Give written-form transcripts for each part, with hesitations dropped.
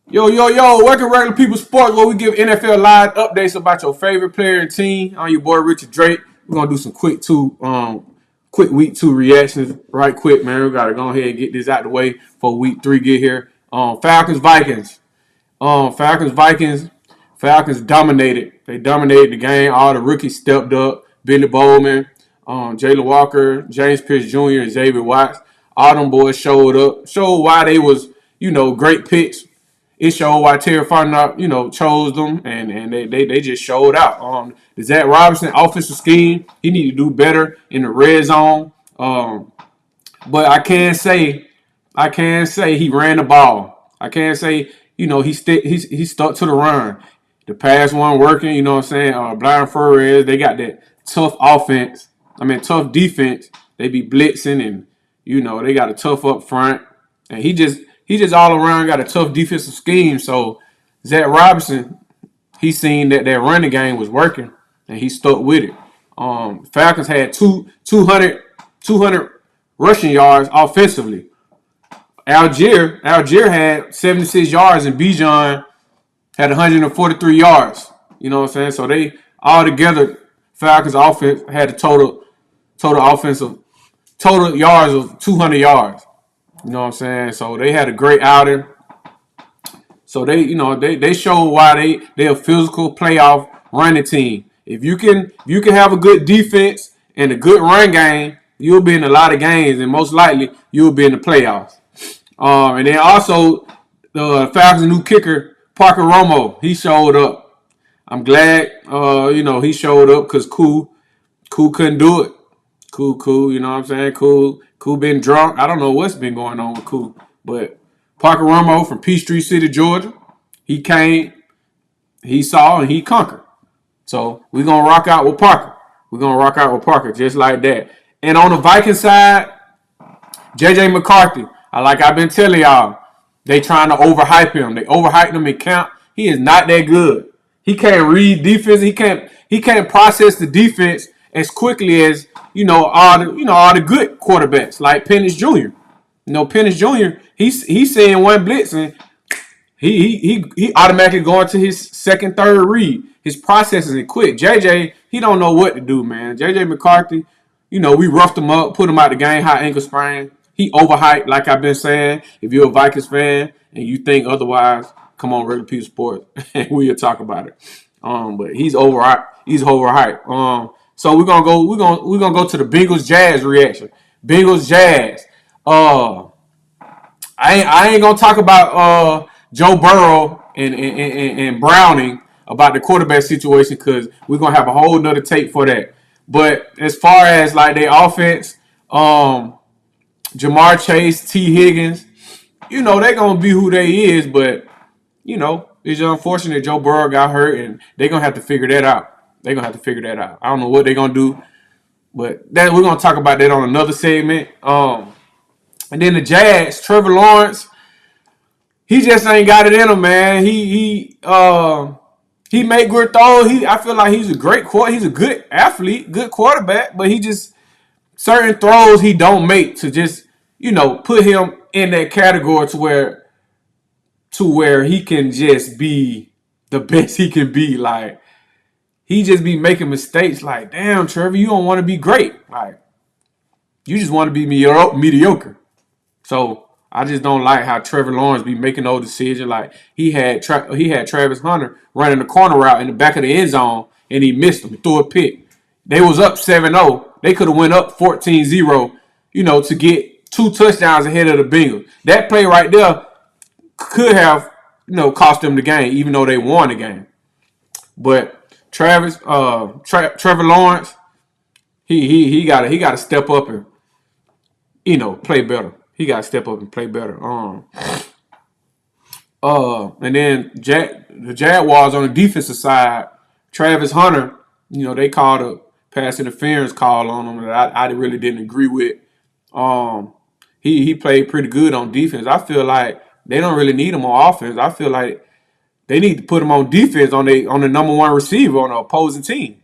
Yo, yo, yo, welcome Regular People Sports, where we give NFL live updates about your favorite player and team. I'm your boy Richard Drake. We're gonna do some quick week 2 reactions right quick, man. We gotta go ahead and get this out the way before week 3 get here. Falcons, Vikings. Falcons, Vikings. Falcons dominated. They dominated the game. All the rookies stepped up. Billy Bowman, Jalen Walker, James Pierce Jr., and Xavier Watts. All them boys showed up. Showed why they was, great picks. It showed why Terry Fontenot, chose them, and they just showed out. The Zach Robinson offensive scheme, he need to do better in the red zone. But I can say he ran the ball. I can say, he stuck to the run. The pass one working, you know what I'm saying? Brian Flores, they got that tough defense. They be blitzing and, they got a tough up front. And he just all around got a tough defensive scheme. So Zach Robinson, he seen that running game was working and he stuck with it. Falcons had 200 rushing yards offensively. Algier had 76 yards and Bijan had 143 yards. You know what I'm saying? So they all together, Falcons offense had a total yards of 200 yards. You know what I'm saying? So they had a great outing. So they showed why they're a physical playoff running team. If you can have a good defense and a good run game, you'll be in a lot of games, and most likely you'll be in the playoffs. And then also the Falcons' new kicker, Parker Romo, he showed up. I'm glad he showed up because Cool couldn't do it. Cool, you know what I'm saying? Cool been drunk. I don't know what's been going on with Cool. But Parker Romo from Peachtree City, Georgia, he came, he saw, and he conquered. So we're going to rock out with Parker. We're going to rock out with Parker just like that. And on the Viking side, J.J. McCarthy, like I've been telling y'all, they trying to overhype him. They overhyped him in camp. He is not that good. He can't read defense. He can't process the defense as quickly as all the good quarterbacks like PENIX Jr. PENIX Jr. He's seeing one blitz and he automatically going to his second, third read. His processes is quick. JJ, he don't know what to do, man. JJ McCarthy, we roughed him up, put him out the game, high ankle sprain. He overhyped, like I've been saying. If you're a Vikings fan and you think otherwise, come on, Regular People Sports, and we'll talk about it. But he's overhyped. So we're gonna go to the Bengals Jazz reaction. Bengals Jazz. I ain't gonna talk about Joe Burrow and Browning about the quarterback situation because we're gonna have a whole nother tape for that. But as far as like their offense, Jamar Chase, T. Higgins, they're gonna be who they is, but it's unfortunate Joe Burrow got hurt and they're gonna have to figure that out. I don't know what they're gonna do, but that we're gonna talk about that on another segment. And then the Jags, Trevor Lawrence, he just ain't got it in him, man. He make good throws. I feel like he's a good athlete, good quarterback, but he just certain throws he don't make to just put him in that category to where he can just be the best he can be. Like he just be making mistakes. Like damn, Trevor, you don't want to be great. Like you just want to be mediocre. So I just don't like how Trevor Lawrence be making those decisions. Like he had Travis Hunter running the corner route in the back of the end zone, and he missed him. He threw a pick. They was up 7-0. They could have went up 14-0, to get 2 touchdowns ahead of the Bengals. That play right there could have, cost them the game, even though they won the game. But Trevor Lawrence, he gotta step up and play better. He got to step up and play better. And then the Jaguars on the defensive side, Travis Hunter, they called a pass interference call on him that I really didn't agree with. He played pretty good on defense. I feel like they don't really need him on offense. I feel like they need to put him on defense on the number one receiver on the opposing team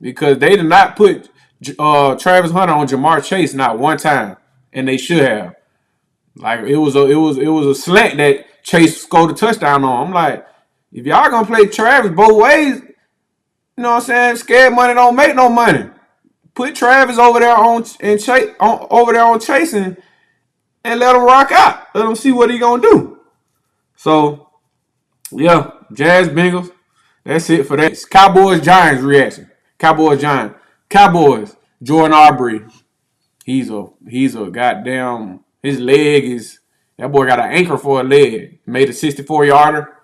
because they did not put Travis Hunter on Jamar Chase not one time, and they should have. Like it was a slant that Chase scored a touchdown on. I'm like, if y'all gonna play Travis both ways, you know what I'm saying? Scared money don't make no money. Put Travis over there on chasing and let him rock out. Let him see what he gonna do. So yeah, Jazz Bengals. That's it for that. Cowboys Giants reaction. Cowboys Giants. Cowboys. Jordan Aubrey. He's a goddamn. His leg is that boy got an anchor for a leg. Made a 64-yarder.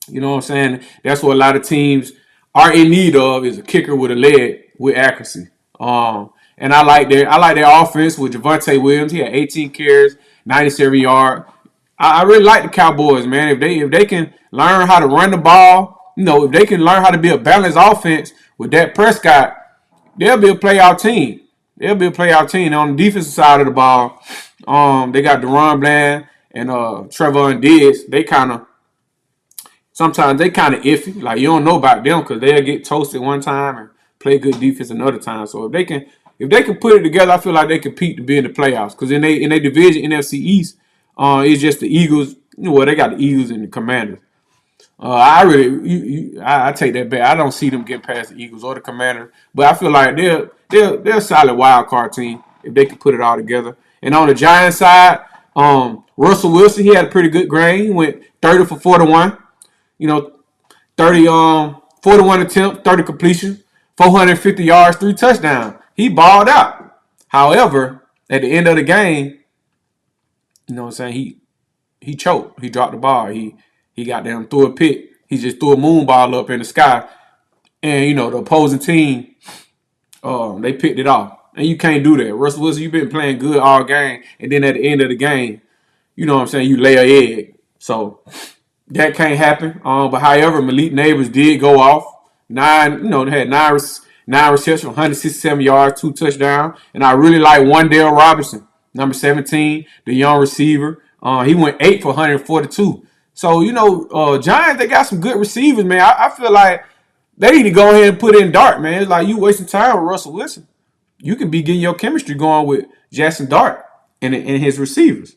You know what I'm saying? That's what a lot of teams are in need of is a kicker with a leg with accuracy. And I like their offense with Javonte Williams. He had 18 carries, 97 yards. I really like the Cowboys, man. If they can learn how to run the ball, if they can learn how to be a balanced offense with Dak Prescott, they'll be a playoff team. They'll be a playoff team. On the defensive side of the ball, they got Deron Bland and Trevor and Diggs. Sometimes they kind of iffy. Like you don't know about them because they'll get toasted one time and play good defense another time. So if they can put it together, I feel like they compete to be in the playoffs. Because in their division, NFC East, it's just the Eagles. They got the Eagles and the Commanders. I take that back. I don't see them get past the Eagles or the Commanders, but I feel like they're a solid wild card team if they can put it all together. And on the Giants side, Russell Wilson, he had a pretty good grade. He went 30 for 41. 30 41 attempts, 30 completions, 450 yards, 3 touchdowns. He balled out. However, at the end of the game, you know what I'm saying, he choked. He dropped the ball. He got them threw a pick. He just threw a moon ball up in the sky. And, the opposing team, they picked it off. And you can't do that. Russell Wilson, you've been playing good all game. And then at the end of the game, you know what I'm saying, you lay an egg. So that can't happen. But however, Malik Neighbors did go off. They had nine receptions, 167 yards, 2 touchdowns. And I really like Wandale Robinson, number 17, the young receiver. He went 8 for 142. So, Giants, they got some good receivers, man. I feel like they need to go ahead and put in Dart, man. It's like you wasting time with Russell Wilson. You can be getting your chemistry going with Jackson Dart and his receivers.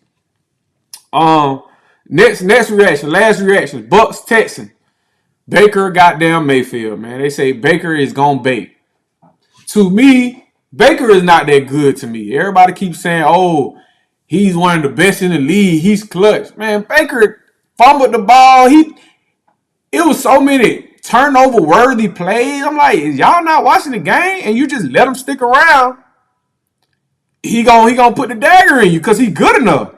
Next reaction, last reaction, Bucks Texans. Baker goddamn Mayfield, man. They say Baker is gonna bake. To me, Baker is not that good to me. Everybody keeps saying, oh, he's one of the best in the league. He's clutch. Man, Baker fumbled the ball. It was so many turnover-worthy plays. I'm like, is y'all not watching the game and you just let him stick around? He gonna put the dagger in you because he's good enough.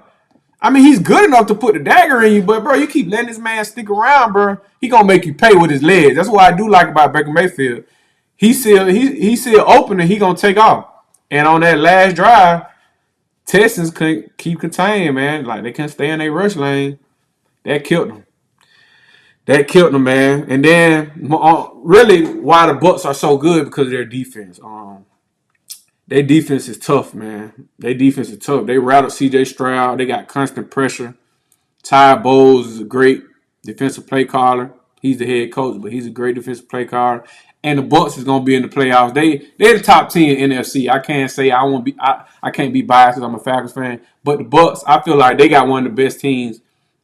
I mean, he's good enough to put the dagger in you, but, bro, you keep letting this man stick around, bro. He going to make you pay with his legs. That's what I do like about Baker Mayfield. He's still open and he going to take off. And on that last drive, Texans couldn't keep contained, man. Like, they couldn't stay in their rush lane. That killed them. Man. And then, really, why the Bucs are so good because of their defense. Their defense is tough, man. Their defense is tough. They rattled C.J. Stroud. They got constant pressure. Ty Bowles is a great defensive play caller. He's the head coach, but he's a great defensive play caller. And the Bucs is going to be in the playoffs. They're the top team in NFC. I can't say I can't be biased because I'm a Falcons fan. But the Bucs, I feel like they got one of the best teams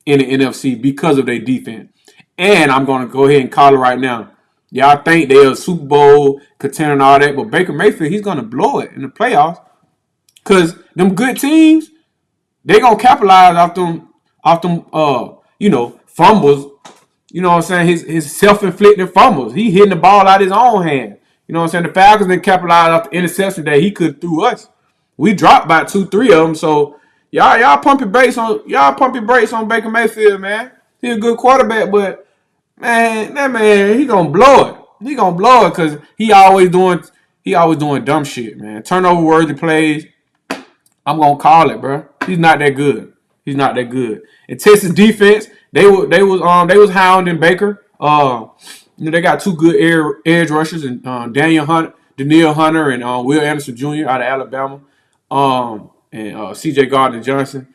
in the NFC because of their defense. And I'm going to go ahead and call it right now. Y'all think they're a Super Bowl contender and all that, but Baker Mayfield, he's going to blow it in the playoffs because them good teams, they're going to capitalize off them fumbles. You know what I'm saying? His self-inflicted fumbles. He hitting the ball out of his own hand. You know what I'm saying? The Falcons didn't capitalize off the interception that he could through us. We dropped about 2-3 of them, so y'all pump your brakes on Baker Mayfield, man. He's a good quarterback, but man, that man, he gonna blow it. He gonna blow it because he always doing dumb shit, man. Turnover worthy plays. I'm gonna call it, bro. He's not that good. And Texas defense, they was hounding Baker. They got 2 good edge rushers and Daniel Hunter, and Will Anderson Jr. out of Alabama. And C.J. Gardner-Johnson.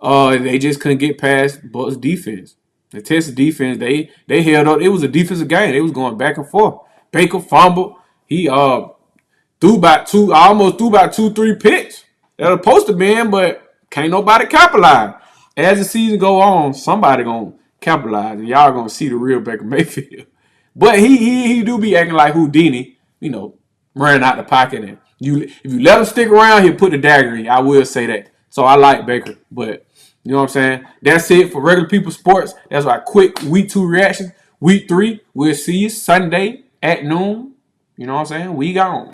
They just couldn't get past Bucs defense. The Texas defense, they held up. It was a defensive game. They was going back and forth. Baker fumbled. He almost threw about 2-3 picks that are supposed to be in, but Can't nobody capitalize. As the season go on, somebody gonna capitalize, and y'all gonna see the real Baker Mayfield. But he do be acting like Houdini, running out the pocket, and if you let him stick around, he'll put the dagger in. I will say that. So I like Baker, but you know what I'm saying? That's it for regular people sports. That's our quick week 2 reaction. Week 3, we'll see you Sunday at noon. You know what I'm saying? We gone.